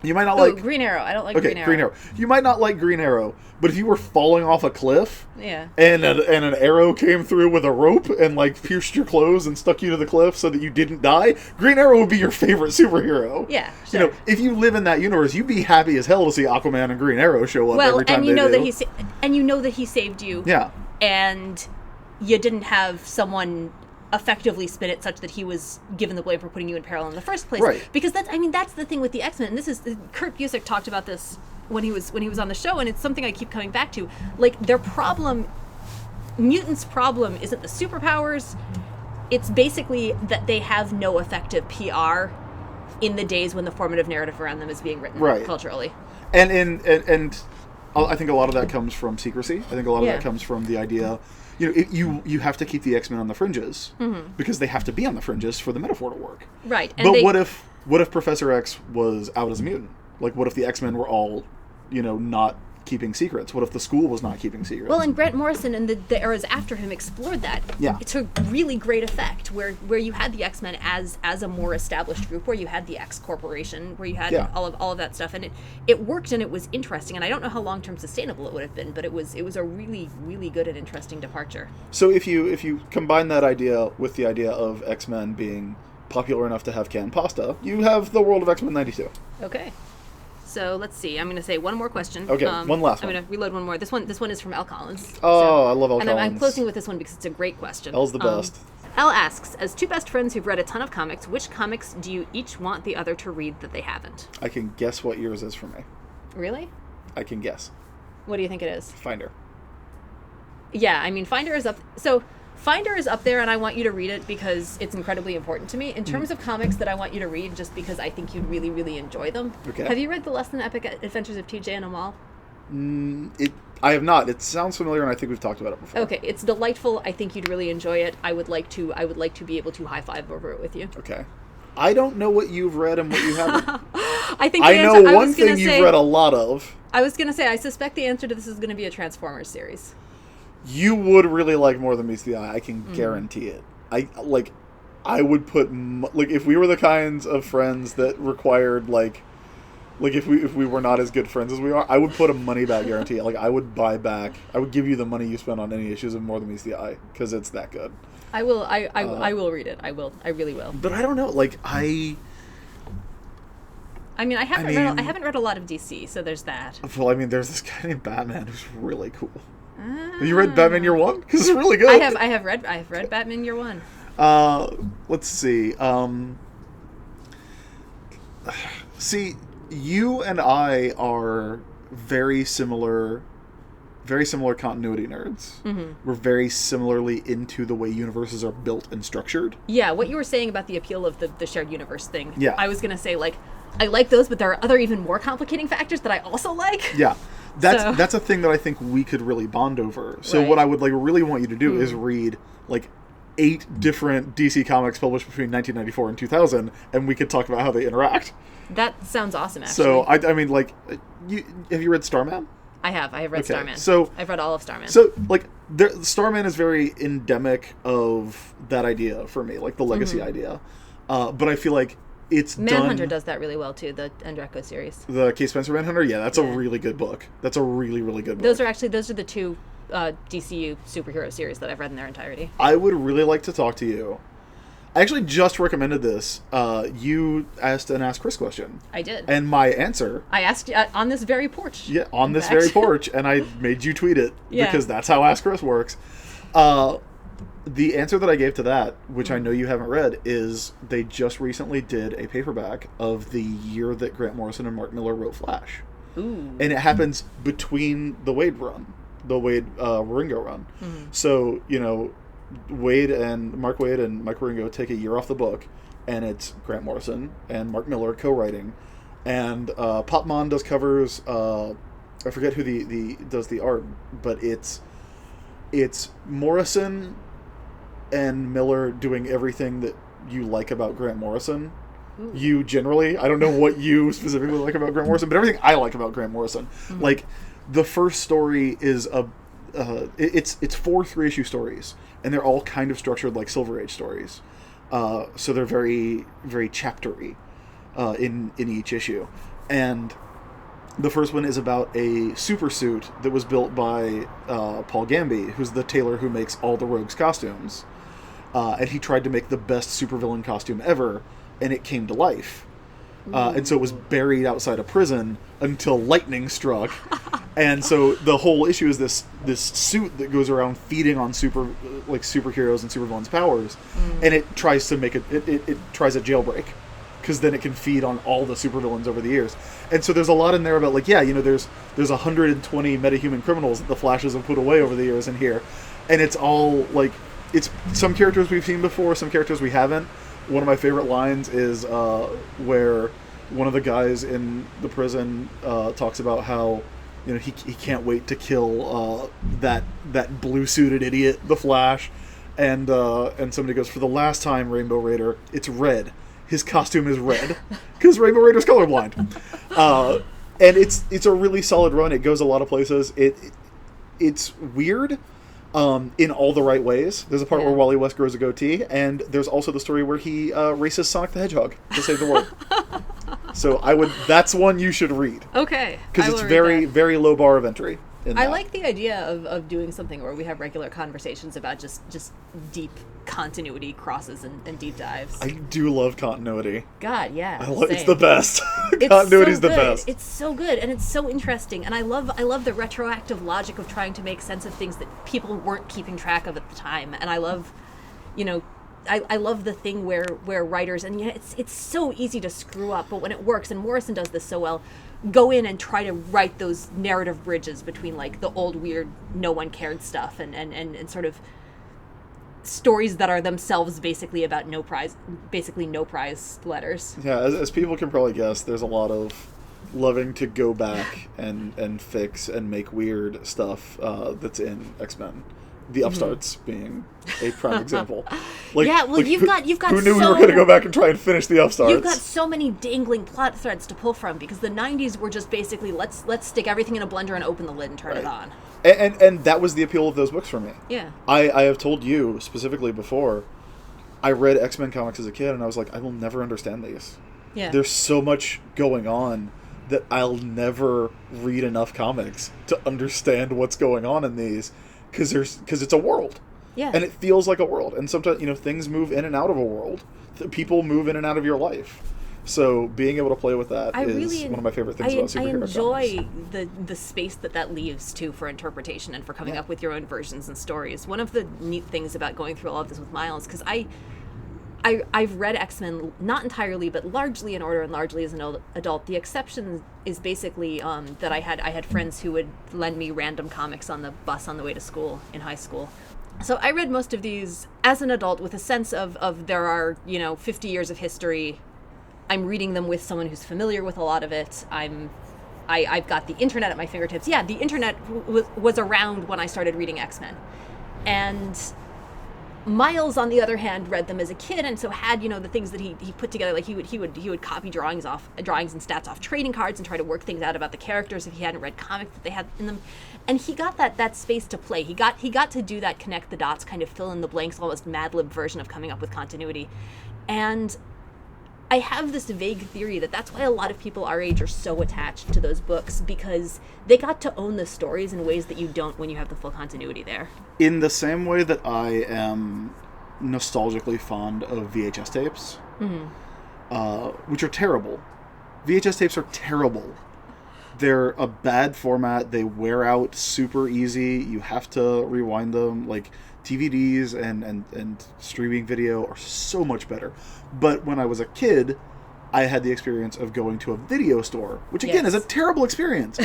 You might not like Green Arrow. I don't like Green Arrow. You might not like Green Arrow, but if you were falling off a cliff, yeah, and an arrow came through with a rope and like pierced your clothes and stuck you to the cliff so that you didn't die, Green Arrow would be your favorite superhero. Yeah, sure. You know, if you live in that universe, you'd be happy as hell to see Aquaman and Green Arrow show up every time they do. And you know that he saved you. Yeah. And you didn't have someone effectively spin it such that he was given the blame for putting you in peril in the first place. Right. Because that's the thing with the X-Men. And this is Kurt Busiek talked about this when he was on the show, and it's something I keep coming back to. Like, their problem, mutants' problem isn't the superpowers. It's basically that they have no effective PR in the days when the formative narrative around them is being written culturally. And I think a lot of that comes from secrecy. I think a lot of that comes from the idea, you know, you have to keep the X-Men on the fringes because they have to be on the fringes for the metaphor to work. Right. And but what if Professor X was out as a mutant? Like, what if the X-Men were all, you know, not keeping secrets? What if the school was not keeping secrets? Well, and Grant Morrison and the eras after him explored that to really great effect, where you had the X-Men as a more established group, where you had the X Corporation, where you had all of that stuff, and it worked, and it was interesting. And I don't know how long-term sustainable it would have been, but it was a really, really good and interesting departure. So if you combine that idea with the idea of X-Men being popular enough to have canned pasta, you have the world of X-Men 92. Okay. So let's see. I'm going to say one more question. Okay, one last one. I'm going to reload one more. This one is from L. Collins. Oh, I love L. Collins. And I'm closing with this one because it's a great question. L's the best. L asks, as two best friends who've read a ton of comics, which comics do you each want the other to read that they haven't? I can guess what yours is for me. Really? I can guess. What do you think it is? Finder. Yeah, I mean, Finder is up. So Finder is up there, and I want you to read it because it's incredibly important to me. In terms of comics that I want you to read, just because I think you'd really, really enjoy them. Okay. Have you read The Less Than Epic Adventures of TJ and Amal? I have not. It sounds familiar, and I think we've talked about it before. Okay, it's delightful. I think you'd really enjoy it. I would like to be able to high five over it with you. Okay. I don't know what you've read and what you haven't. I know one thing you've read a lot of. I was going to say, I suspect the answer to this is going to be a Transformers series. You would really like More Than Meets the Eye. I can guarantee it. I would put if we were the kinds of friends that required like if we were not as good friends as we are, I would put a money back guarantee. Like, I would give you the money you spend on any issues of More Than Meets the Eye because it's that good. I will read it. I really will. But I don't know. Like, I haven't read a lot of DC, so there's that. Well, I mean, there's this guy named Batman who's really cool. Have you read Batman Year One? Because it's really good. I have read Batman Year One. Let's see. See, you and I are very similar continuity nerds. Mm-hmm. We're very similarly into the way universes are built and structured. Yeah, what you were saying about the appeal of the shared universe thing. Yeah. I was going to say, like, I like those, but there are other even more complicating factors that I also like. Yeah. That's a thing that I think we could really bond over. So what I would really want you to do is read 8 different DC comics published between 1994 and 2000, and we could talk about how they interact. That sounds awesome, actually. So I mean, have you read Starman? I have read Starman. So I've read all of Starman. So Starman is very endemic of that idea for me, like the legacy idea. But I feel like it's Manhunter does that really well too. The Andreco series. The Kate Spencer Manhunter, that's a really good book. That's a really, really good book. Those are the 2 DCU superhero series that I've read in their entirety. I would really like to talk to you. I actually just recommended this. You asked an Ask Chris question. I did. And my answer... I asked on this very porch. Yeah, on this very porch. And I made you tweet it because that's how Ask Chris works. The answer that I gave to that, which I know you haven't read, is they just recently did a paperback of the year that Grant Morrison and Mark Miller wrote Flash. Ooh. And it happens between the Wade run, the Wade Waringo run. Mm-hmm. So, Mark Wade and Mike Waringo take a year off the book, and it's Grant Morrison and Mark Miller co-writing. And Popmon does covers. I forget who does the art, but it's Morrison and Miller doing everything that you like about Grant Morrison. Ooh. You generally, I don't know what you specifically like about Grant Morrison, but everything I like about Grant Morrison. Mm-hmm. Like, the first story is it's 4 3-issue stories, and they're all kind of structured like Silver Age stories. So they're very, very chaptery in each issue. And the first one is about a super suit that was built by Paul Gamby, who's the tailor who makes all the Rogues costumes. And he tried to make the best supervillain costume ever, and it came to life. And so it was buried outside a prison until lightning struck. And so the whole issue is this suit that goes around feeding on superheroes and supervillains' powers, and it tries to make it tries a jailbreak, because then it can feed on all the supervillains over the years. And so there's a lot in there about there's 120 metahuman criminals that the Flashes have put away over the years in here, and it's all it's some characters we've seen before, some characters we haven't. One of my favorite lines is where one of the guys in the prison talks about how he can't wait to kill that blue suited idiot, the Flash, and somebody goes, "For the last time, Rainbow Raider, it's red. His costume is red because Rainbow Raider's colorblind." And it's a really solid run. It goes a lot of places. It's weird. In all the right ways. There's a part where Wally West grows a goatee, and there's also the story where he races Sonic the Hedgehog to save the world. So that's one you should read. Okay. Because it's very, very low bar of entry. I like the idea of doing something where we have regular conversations about just deep continuity crosses and deep dives. I do love continuity. God, yeah. It's the best. Continuity's the best. It's so good, and it's so interesting, and I love the retroactive logic of trying to make sense of things that people weren't keeping track of at the time, and I love, I love the thing where writers, and it's so easy to screw up, but when it works, and Morrison does this so well, go in and try to write those narrative bridges between the old weird no one cared stuff and sort of stories that are themselves basically about no prize letters. Yeah, as people can probably guess, there's a lot of loving to go back and fix and make weird stuff that's in X-Men. The Upstarts being a prime example. You've got who knew we were going to go back and try and finish the Upstarts? You've got so many dangling plot threads to pull from, because the 90s were just basically let's stick everything in a blender and open the lid and turn it on. And that was the appeal of those books for me. Yeah. I have told you specifically before, I read X-Men comics as a kid, and I was like, I will never understand these. Yeah. There's so much going on that I'll never read enough comics to understand what's going on in these. Because it's a world, and it feels like a world, and sometimes things move in and out of a world. People move in and out of your life, so being able to play with that is one of my favorite things about superhero comics. I enjoy the space that leaves too for interpretation and for coming up with your own versions and stories. One of the neat things about going through all of this with Miles, because I've read X-Men, not entirely, but largely in order and largely as an adult. The exception is basically that I had friends who would lend me random comics on the bus on the way to school in high school. So I read most of these as an adult with a sense of there are 50 years of history. I'm reading them with someone who's familiar with a lot of it. I've got the internet at my fingertips. Yeah, the internet was around when I started reading X-Men, and Miles, on the other hand, read them as a kid, and so had the things that he put together. Like he would copy drawings and stats off trading cards and try to work things out about the characters if he hadn't read comics that they had in them. And he got that space to play. He got to do that connect the dots, kind of fill in the blanks, almost Mad Lib version of coming up with continuity. And I have this vague theory that's why a lot of people our age are so attached to those books, because they got to own the stories in ways that you don't when you have the full continuity there. In the same way that I am nostalgically fond of VHS tapes, which are terrible. VHS tapes are terrible. They're a bad format. They wear out super easy. You have to rewind them. DVDs and streaming video are so much better. But when I was a kid, I had the experience of going to a video store, which again is a terrible experience.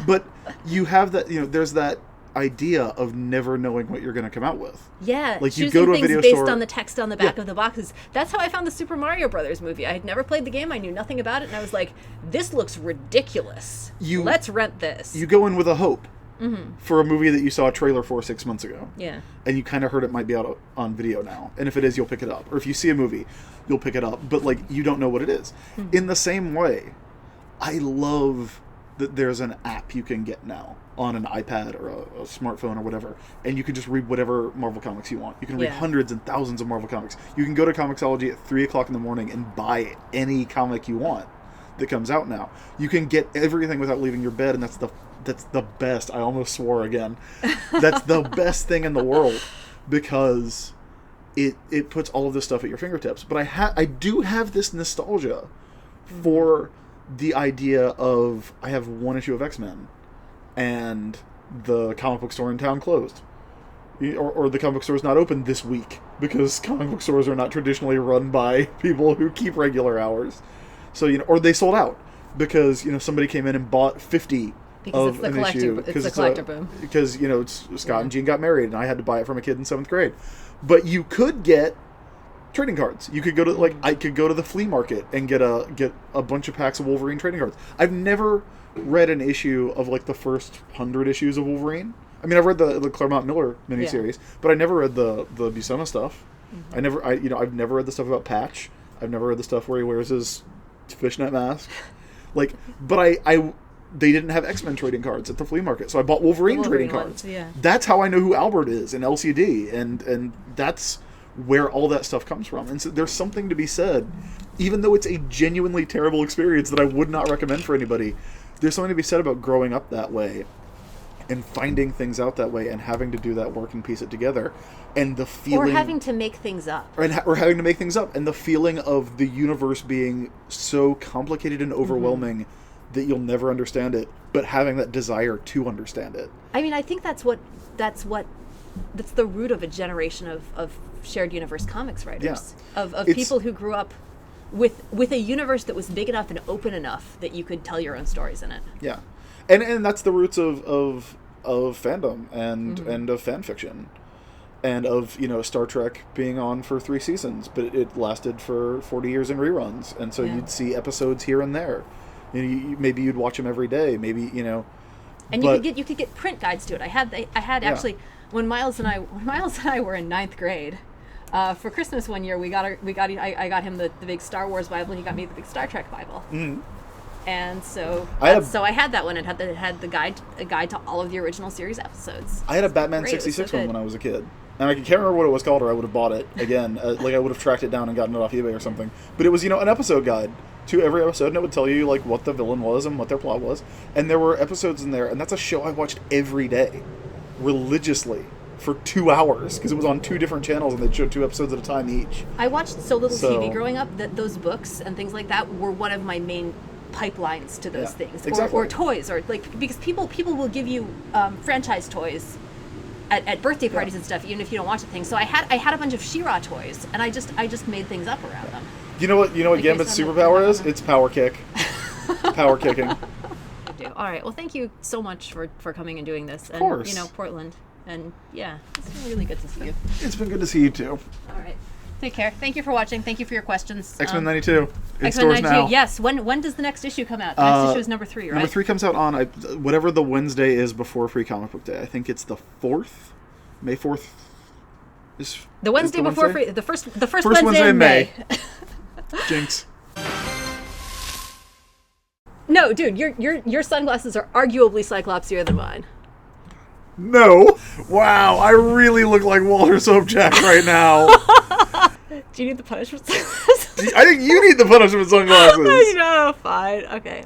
But you have that, there's that idea of never knowing what you're going to come out with. Yeah, like you go to a video based store on the text on the back of the boxes. That's how I found the Super Mario Brothers movie. I had never played the game. I knew nothing about it, and I was like, "This looks ridiculous. Let's rent this." You go in with a hope for a movie that you saw a trailer for 6 months ago. Yeah, and you kind of heard it might be out on video now, and if it is, you'll pick it up. Or if you see a movie, you'll pick it up. But like, you don't know what it is. In the same way, I love that there's an app you can get now on an iPad or a smartphone or whatever, and you can just read whatever Marvel comics you want. You can read hundreds and thousands of Marvel comics. You can go to Comixology at 3 o'clock in the morning and buy any comic you want that comes out now. You can get everything without leaving your bed, and that's the best. I almost swore again. That's the best thing in the world, because it puts all of this stuff at your fingertips. But I do have this nostalgia for the idea of, I have one issue of X-Men, and the comic book store in town closed. Or the comic book store is not open this week, because comic book stores are not traditionally run by people who keep regular hours. So, or they sold out because, somebody came in and bought 50 because of an issue. It's the collector boom. Because, Scott and Jean got married, and I had to buy it from a kid in 7th grade. But you could get trading cards. You could go to, I could go to the flea market and get a bunch of packs of Wolverine trading cards. I've never read an issue of, the first 100 issues of Wolverine. I mean, I've read the Claremont Miller miniseries, but I never read the Buscema stuff. I've never read the stuff about Patch. I've never read the stuff where he wears his fishnet mask. But they didn't have X-Men trading cards at the flea market, so I bought Wolverine trading cards. Yeah. That's how I know who Albert is in LCD, and that's where all that stuff comes from. And so there's something to be said, even though it's a genuinely terrible experience that I would not recommend for anybody, there's something to be said about growing up that way and finding things out that way and having to do that work and piece it together, and the feeling... Or having to make things up. Or having to make things up, and the feeling of the universe being so complicated and overwhelming that you'll never understand it, but having that desire to understand it. I mean, I think that's the root of a generation of shared universe comics writers. Yeah. Of people who grew up with a universe that was big enough and open enough that you could tell your own stories in it. Yeah. And that's the roots of fandom and of fan fiction. And of, Star Trek being on for 3 seasons, but it lasted for 40 years in reruns. And so you'd see episodes here and there. Maybe you'd watch them every day. Maybe, And you could get print guides to it. I had actually, when Miles and I were in 9th grade, for Christmas one year, I got him the big Star Wars Bible, and he got me the big Star Trek Bible. Mm-hmm. And so I had that one. It had a guide to all of the original series episodes. I had a Batman 66 one when I was a kid. And I can't remember what it was called, or I would have bought it again. I would have tracked it down and gotten it off eBay or something. But it was, an episode guide to every episode, and it would tell you what the villain was and what their plot was. And there were episodes in there, and that's a show I watched every day, religiously, for 2 hours, because it was on 2 different channels, and they'd show 2 episodes at a time each. I watched so little TV growing up that those books and things like that were one of my main pipelines to those things, exactly. or toys, or because people will give you franchise toys at birthday parties and stuff, even if you don't watch the thing. So I had a bunch of She-Ra toys, and I just made things up around them. You know what Gambit's superpower is? It's power kick. It's power kicking. I do. All right. Well, thank you so much for coming and doing this. Of course. And Portland. And yeah, it's been really good to see you. It's been good to see you too. All right. Take care. Thank you for watching. Thank you for your questions. X-Men 92. In X-Men stores 92. now. Yes. When does the next issue come out? The next issue is number 3, right? Number 3 comes out on whatever the Wednesday is before Free Comic Book Day. I think it's the 4th. May 4th. The Wednesday before Free. The first Wednesday in May. Jinx. No, dude, your sunglasses are arguably cyclopsier than mine. No. Wow, I really look like Walter Sobchak right now. Do you need the punishment sunglasses? I think you need the punishment sunglasses. I know, fine. Okay.